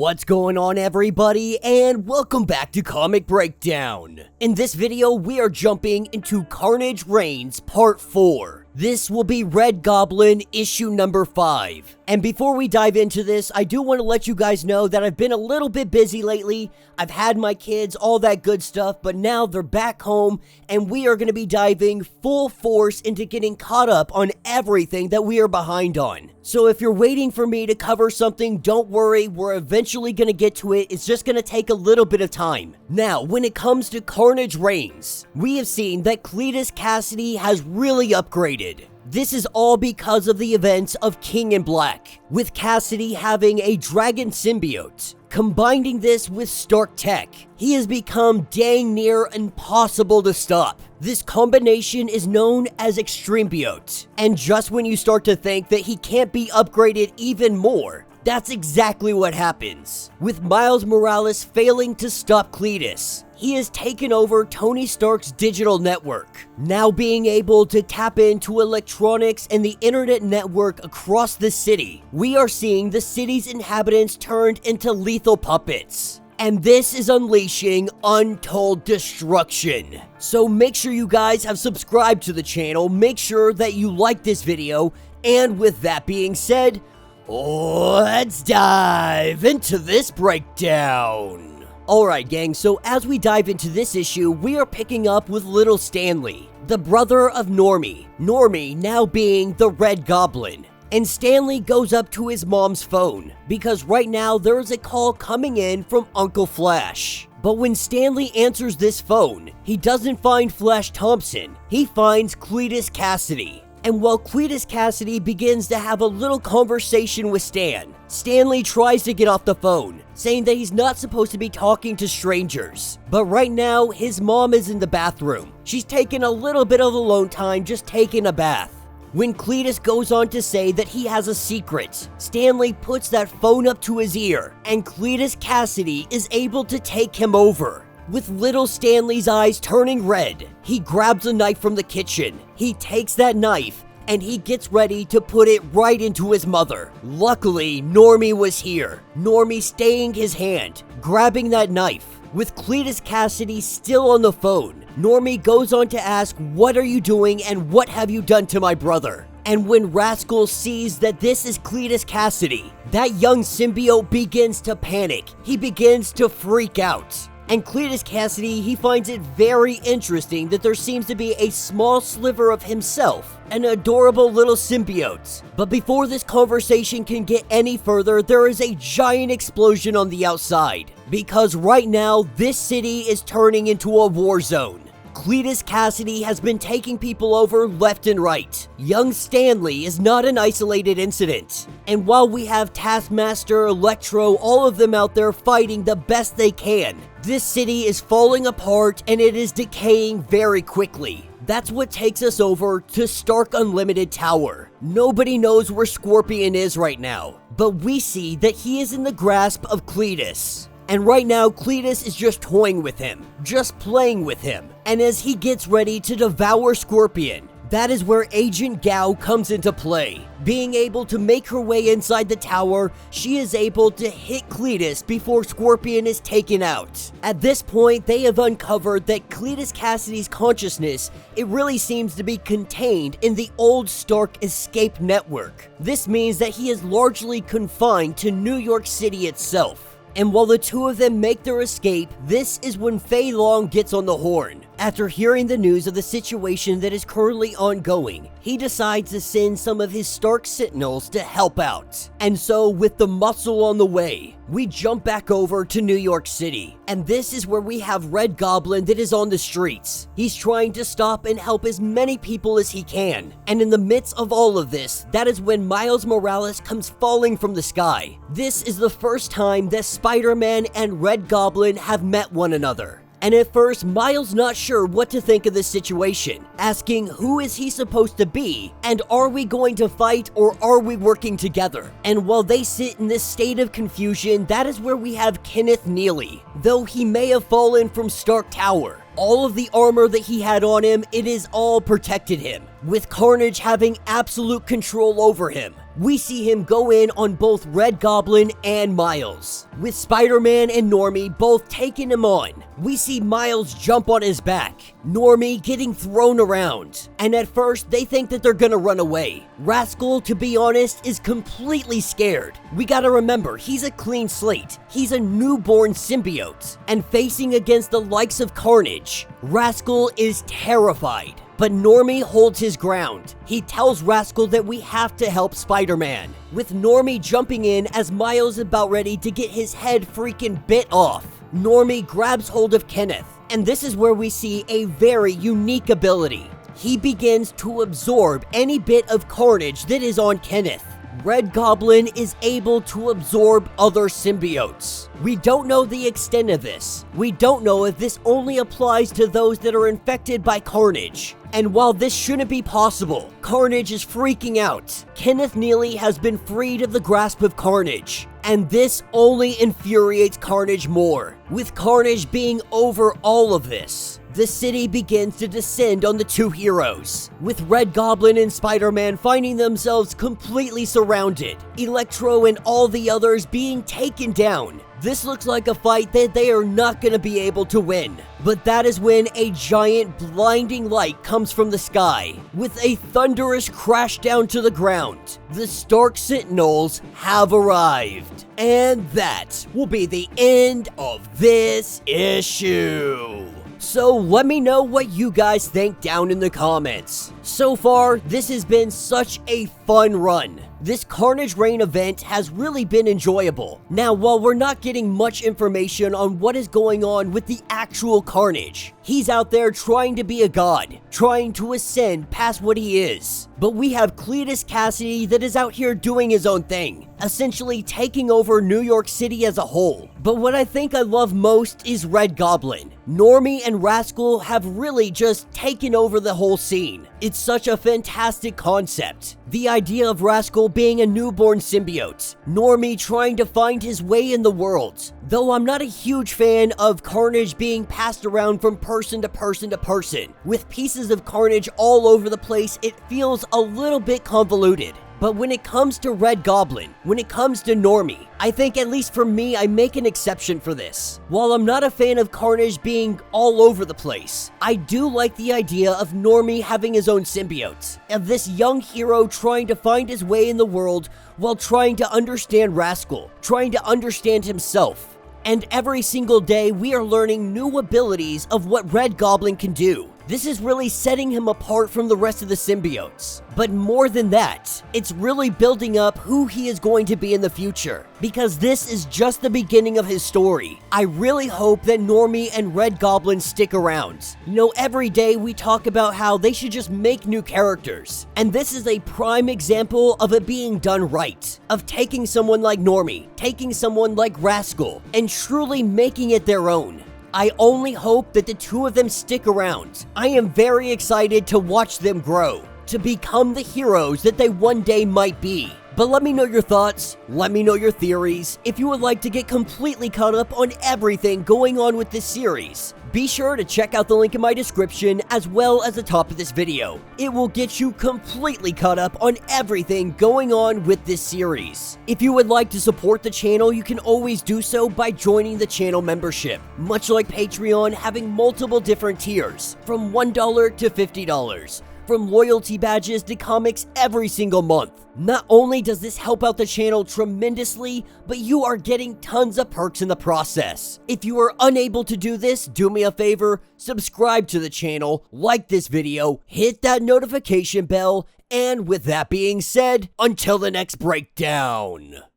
What's going on, everybody, and welcome back to Comic Breakdown. In this video, we are jumping into Carnage Reigns Part 4. This will be Red Goblin issue number 5. And before we dive into this, I do want to let you guys know that I've been a little bit busy lately. I've had my kids, all that good stuff, but now they're back home, and we are going to be diving full force into getting caught up on everything that we are behind on. So if you're waiting for me to cover something, don't worry, we're eventually going to get to it. It's just going to take a little bit of time. Now, when it comes to Carnage Reigns, we have seen that Cletus Kasady has really upgraded. This is all because of the events of King in Black, with Kasady having a dragon symbiote. Combining this with Stark tech, he has become dang near impossible to stop. This combination is known as symbiote, and just when you start to think that he can't be upgraded even more, that's exactly what happens. With Miles Morales failing to stop Cletus, he has taken over Tony Stark's digital network, now being able to tap into electronics and the internet network across the city. We are seeing the city's inhabitants turned into lethal puppets. And this is unleashing untold destruction. So make sure you guys have subscribed to the channel, make sure that you like this video, and with that being said, let's dive into this breakdown. Alright gang, so as we dive into this issue, we are picking up with little Stanley, the brother of Normie. Normie now being the Red Goblin. And Stanley goes up to his mom's phone, because right now there is a call coming in from Uncle Flash. But when Stanley answers this phone, he doesn't find Flash Thompson, he finds Cletus Kasady. And while Cletus Kasady begins to have a little conversation with Stan, Stanley tries to get off the phone, saying that he's not supposed to be talking to strangers. But right now, his mom is in the bathroom. She's taking a little bit of alone time just taking a bath. When Cletus goes on to say that he has a secret, Stanley puts that phone up to his ear, and Cletus Kasady is able to take him over. With little Stanley's eyes turning red, he grabs a knife from the kitchen. He takes that knife, and he gets ready to put it right into his mother. Luckily, Normie was here. Normie staying his hand, grabbing that knife. With Cletus Kasady still on the phone, Normie goes on to ask, "What are you doing and what have you done to my brother?" And when Rascal sees that this is Cletus Kasady, that young symbiote begins to panic. He begins to freak out. And Cletus Kasady, he finds it very interesting that there seems to be a small sliver of himself, an adorable little symbiote. But before this conversation can get any further, there is a giant explosion on the outside. Because right now, this city is turning into a war zone. Cletus Kasady has been taking people over left and right. Young Stanley is not an isolated incident. And while we have Taskmaster, Electro, all of them out there fighting the best they can, this city is falling apart and it is decaying very quickly. That's what takes us over to Stark Unlimited Tower. Nobody knows where Scorpion is right now, but we see that he is in the grasp of Cletus. And right now, Cletus is just toying with him, just playing with him. And as he gets ready to devour Scorpion, that is where Agent Gao comes into play. Being able to make her way inside the tower, she is able to hit Cletus before Scorpion is taken out. At this point, they have uncovered that Cletus Kasady's consciousness, it really seems to be contained in the old Stark escape network. This means that he is largely confined to New York City itself. And while the two of them make their escape, this is when Fei Long gets on the horn. After hearing the news of the situation that is currently ongoing, he decides to send some of his Stark Sentinels to help out. And so, with the muscle on the way, we jump back over to New York City. And this is where we have Red Goblin that is on the streets. He's trying to stop and help as many people as he can. And in the midst of all of this, that is when Miles Morales comes falling from the sky. This is the first time that Spider-Man and Red Goblin have met one another. And at first, Miles not sure what to think of this situation, asking who is he supposed to be, and are we going to fight or are we working together? And while they sit in this state of confusion, that is where we have Kenneth Neely. Though he may have fallen from Stark Tower, all of the armor that he had on him, it is all protected him. with Carnage having absolute control over him. We see him go in on both Red Goblin and Miles, with Spider-Man and Normie both taking him on. We see Miles jump on his back, Normie getting thrown around, and at first they think that they're gonna run away. Rascal, to be honest, is completely scared. We gotta remember, he's a clean slate. He's a newborn symbiote, and facing against the likes of Carnage, Rascal is terrified. But Normie holds his ground. He tells Rascal that we have to help Spider-Man, with Normie jumping in as Miles is about ready to get his head freaking bit off. Normie grabs hold of Kenneth, and this is where we see a very unique ability. He begins to absorb any bit of Carnage that is on Kenneth. Red Goblin is able to absorb other symbiotes. We don't know the extent of this. We don't know if this only applies to those that are infected by Carnage. And while this shouldn't be possible, Carnage is freaking out. Kenneth Neely has been freed of the grasp of Carnage, and this only infuriates Carnage more. With Carnage being over all of this, the city begins to descend on the two heroes, with Red Goblin and Spider-Man finding themselves completely surrounded, Electro and all the others being taken down. This looks like a fight that they are not going to be able to win. But that is when a giant blinding light comes from the sky, with a thunderous crash down to the ground. The Stark Sentinels have arrived. And that will be the end of this issue. So let me know what you guys think down in the comments. So far, this has been such a fun run. This Carnage Reign event has really been enjoyable. Now, while we're not getting much information on what is going on with the actual Carnage, he's out there trying to be a god, trying to ascend past what he is. But we have Cletus Kasady that is out here doing his own thing, essentially taking over New York City as a whole. But what I think I love most is Red Goblin. Normie and Rascal have really just taken over the whole scene. It's such a fantastic concept. The idea of Rascal being a newborn symbiote, Normie trying to find his way in the world. Though I'm not a huge fan of Carnage being passed around from person to person to person. With pieces of Carnage all over the place, it feels a little bit convoluted. But when it comes to Red Goblin, when it comes to Normie, I think, at least for me, I make an exception for this. While I'm not a fan of Carnage being all over the place, I do like the idea of Normie having his own symbiote, of this young hero trying to find his way in the world while trying to understand Rascal, trying to understand himself. And every single day, we are learning new abilities of what Red Goblin can do. This is really setting him apart from the rest of the symbiotes. But more than that, it's really building up who he is going to be in the future, because this is just the beginning of his story. I really hope that Normie and Red Goblin stick around. You know, every day we talk about how they should just make new characters, and this is a prime example of it being done right, of taking someone like Normie, taking someone like Rascal, and truly making it their own. I only hope that the two of them stick around. I am very excited to watch them grow, to become the heroes that they one day might be. But let me know your thoughts, let me know your theories. If you would like to get completely caught up on everything going on with this series, be sure to check out the link in my description as well as the top of this video. It will get you completely caught up on everything going on with this series. If you would like to support the channel, you can always do so by joining the channel membership. Much like Patreon, having multiple different tiers, from $1 to $50. From loyalty badges to comics every single month. Not only does this help out the channel tremendously, but you are getting tons of perks in the process. If you are unable to do this, do me a favor, subscribe to the channel, like this video, hit that notification bell, and with that being said, until the next breakdown.